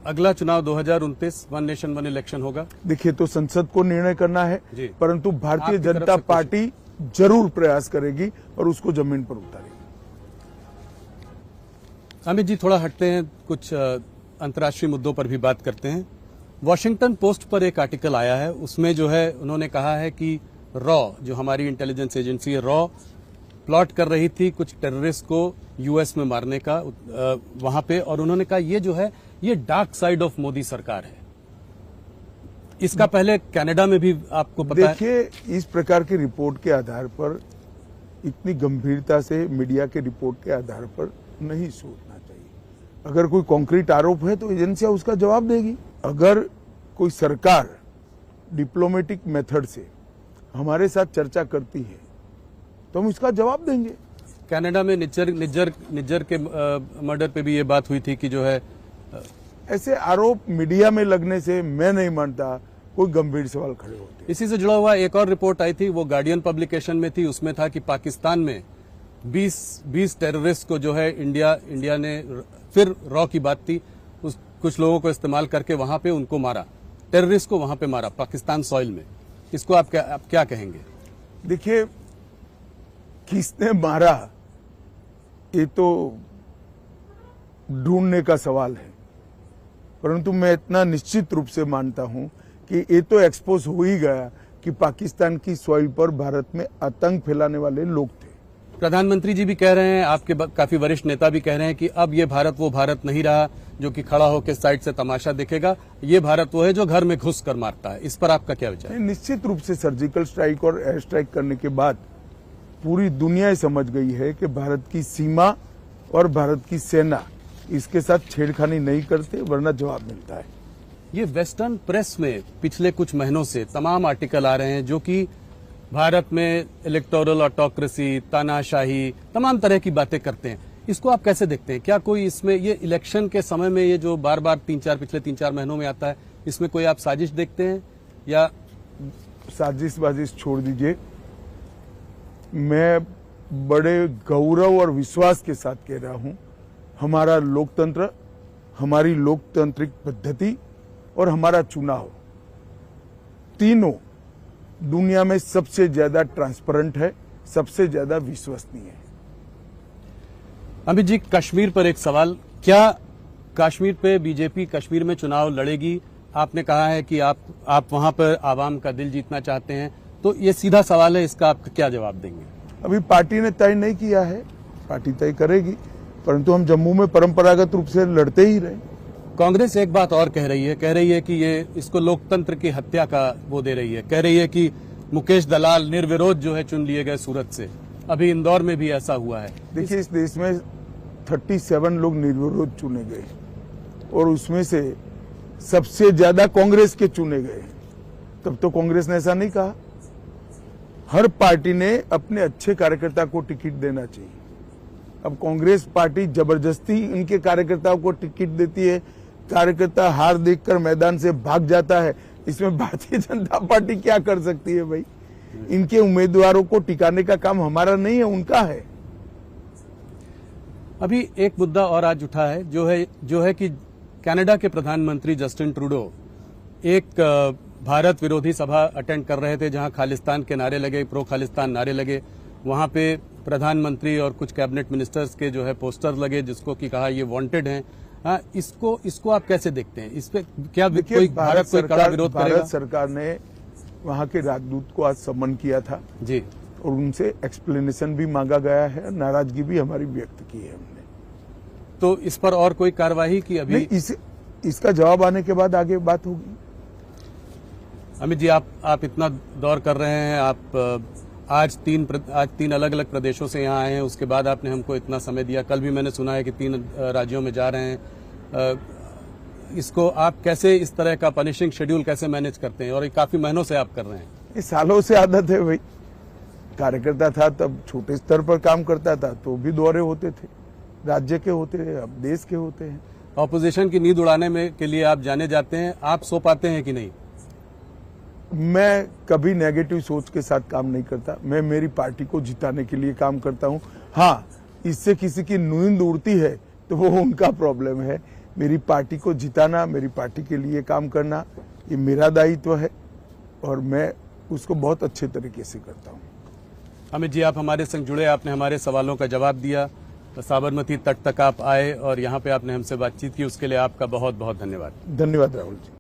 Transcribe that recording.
अगला चुनाव 2029 one nation one election होगा। देखिए, तो संसद को निर्णय करना है, परंतु भारतीय जनता पार्टी जरूर प्रयास करेगी और उसको जमीन पर उतारेगी। अमित जी, थोड़ा हटते हैं, कुछ अंतर्राष्ट्रीय मुद्दों पर भी बात करते हैं। वॉशिंगटन पोस्ट पर एक आर्टिकल आया है, उसमें जो है उन्होंने कहा है कि रॉ, जो हमारी इंटेलिजेंस एजेंसी है, रॉ प्लॉट कर रही थी कुछ टेररिस्ट को यूएस में मारने का वहां पे, और उन्होंने कहा ये जो है ये डार्क साइड ऑफ मोदी सरकार है। इसका पहले कनाडा में भी आपको पता है। देखिए, इस प्रकार की रिपोर्ट के आधार पर, इतनी गंभीरता से मीडिया के रिपोर्ट के आधार पर नहीं सोचना चाहिए। अगर कोई कॉन्क्रीट आरोप है तो एजेंसियां उसका जवाब देगी। अगर कोई सरकार डिप्लोमेटिक मेथड से हमारे साथ चर्चा करती है तो हम इसका जवाब देंगे। कनाडा में निज्जर के मर्डर पे भी ये बात हुई थी कि जो है ऐसे आरोप मीडिया में लगने से मैं नहीं मानता कोई गंभीर सवाल खड़े होते। इसी से जुड़ा हुआ एक और रिपोर्ट आई थी, वो गार्डियन पब्लिकेशन में थी। उसमें था कि पाकिस्तान में 20 टेररिस्ट को जो है इंडिया ने, फिर रॉ की बात थी, कुछ लोगों को इस्तेमाल करके वहां पे उनको मारा, टेररिस्ट को वहां पे मारा पाकिस्तान सॉइल में। इसको आप क्या कहेंगे? देखिए, किसने मारा ये तो ढूंढने का सवाल है, परंतु मैं इतना निश्चित रूप से मानता हूं कि ये तो एक्सपोज हो ही गया कि पाकिस्तान की सॉइल पर भारत में आतंक फैलाने वाले लोग थे। प्रधानमंत्री जी भी कह रहे हैं, आपके काफी वरिष्ठ नेता भी कह रहे हैं कि अब ये भारत वो भारत नहीं रहा जो कि खड़ा होकर साइड से तमाशा देखेगा। ये भारत वो है जो घर में घुस कर मारता है। इस पर आपका क्या विचार है? निश्चित रूप से सर्जिकल स्ट्राइक और एयर स्ट्राइक करने के बाद पूरी दुनिया समझ गई है कि भारत की सीमा और भारत की सेना इसके साथ छेड़खानी नहीं करते, वरना जवाब मिलता है। ये वेस्टर्न प्रेस में पिछले कुछ महीनों से तमाम आर्टिकल आ रहे हैं जो कि भारत में इलेक्टोरल ऑटोक्रेसी, तानाशाही, तमाम तरह की बातें करते हैं। इसको आप कैसे देखते हैं? क्या कोई इसमें, ये इलेक्शन के समय में ये जो बार बार पिछले 3-4 महीनों में आता है, इसमें कोई आप साजिश देखते हैं? या साजिश छोड़ दीजिए, मैं बड़े गौरव और विश्वास के साथ कह रहा हूं, हमारा लोकतंत्र, हमारी लोकतांत्रिक पद्धति और हमारा चुनाव, तीनों दुनिया में सबसे ज्यादा ट्रांसपेरेंट है, सबसे ज्यादा विश्वसनीय है। अमित जी, कश्मीर पर एक सवाल, क्या कश्मीर पे बीजेपी कश्मीर में चुनाव लड़ेगी? आपने कहा है कि आप वहां पर आवाम का दिल जीतना चाहते हैं, तो ये सीधा सवाल है, इसका आप क्या जवाब देंगे? अभी पार्टी ने तय नहीं किया है, पार्टी तय करेगी, परंतु हम जम्मू में परंपरागत रूप से लड़ते ही रहे। कांग्रेस एक बात और कह रही है कि ये इसको लोकतंत्र की हत्या का वो दे रही है। कह रही है कि मुकेश दलाल निर्विरोध जो है चुन लिए गए सूरत से। अभी इंदौर में भी ऐसा हुआ है। देखिए, इस देश में 37 लोग निर्विरोध चुने गए और उसमें से सबसे ज्यादा कांग्रेस के चुने गए। तब तो कांग्रेस ने ऐसा नहीं कहा। हर पार्टी ने अपने अच्छे कार्यकर्ता को टिकट देना चाहिए। अब कांग्रेस पार्टी जबरदस्ती इनके कार्यकर्ताओं को टिकट देती है, कार्यकर्ता हार देखकर मैदान से भाग जाता है। इसमें भारतीय जनता पार्टी क्या कर सकती है भाई? इनके उम्मीदवारों को टिकाने का काम हमारा नहीं है, उनका है। अभी एक मुद्दा और आज उठा है, जो है कि कनाडा के प्रधानमंत्री जस्टिन ट्रूडो एक भारत विरोधी सभा अटेंड कर रहे थे, जहां खालिस्तान के नारे लगे, प्रो खालिस्तान नारे लगे। वहां पे प्रधानमंत्री और कुछ कैबिनेट मिनिस्टर्स के जो है पोस्टर लगे, जिसको कि कहा ये वांटेड हैं। इसको आप कैसे देखते हैं? इस पे क्या कोई भारत कोई कड़ा विरोध करेगा? भारत सरकार ने वहां के राजदूत को आज सम्मन किया था जी, और उनसे एक्सप्लेनेशन भी मांगा गया है, नाराजगी भी हमारी व्यक्त की है हमने। तो इस पर और कोई कार्रवाई की अभी? इसका जवाब आने के बाद आगे बात होगी। अमित जी, आप इतना दौर कर रहे हैं, आप आज तीन अलग अलग प्रदेशों से यहाँ आए हैं, उसके बाद आपने हमको इतना समय दिया। कल भी मैंने सुना है कि 3 राज्यों में जा रहे हैं। इसको आप कैसे, इस तरह का पनिशिंग शेड्यूल कैसे मैनेज करते हैं? और ये काफी महीनों से आप कर रहे हैं। ये सालों से आदत है भाई। कार्यकर्ता था तब छोटे स्तर पर काम करता था तो भी दौरे होते थे, राज्य के होते हैं, अब देश के होते हैं। ऑपोजिशन की नींद उड़ाने में के लिए आप जाने जाते हैं, आप सो पाते हैं कि नहीं? मैं कभी नेगेटिव सोच के साथ काम नहीं करता। मैं मेरी पार्टी को जिताने के लिए काम करता हूं। हाँ, इससे किसी की नींद उड़ती है तो वो उनका प्रॉब्लम है, मेरी पार्टी को जिताना, मेरी पार्टी के लिए काम करना, ये मेरा दायित्व है और मैं उसको बहुत अच्छे तरीके से करता हूँ। अमित जी, आप हमारे संग जुड़े, आपने हमारे सवालों का जवाब दिया, साबरमती तट तक आप आए और यहाँ पे आपने हमसे बातचीत की, उसके लिए आपका बहुत बहुत धन्यवाद। धन्यवाद राहुल जी।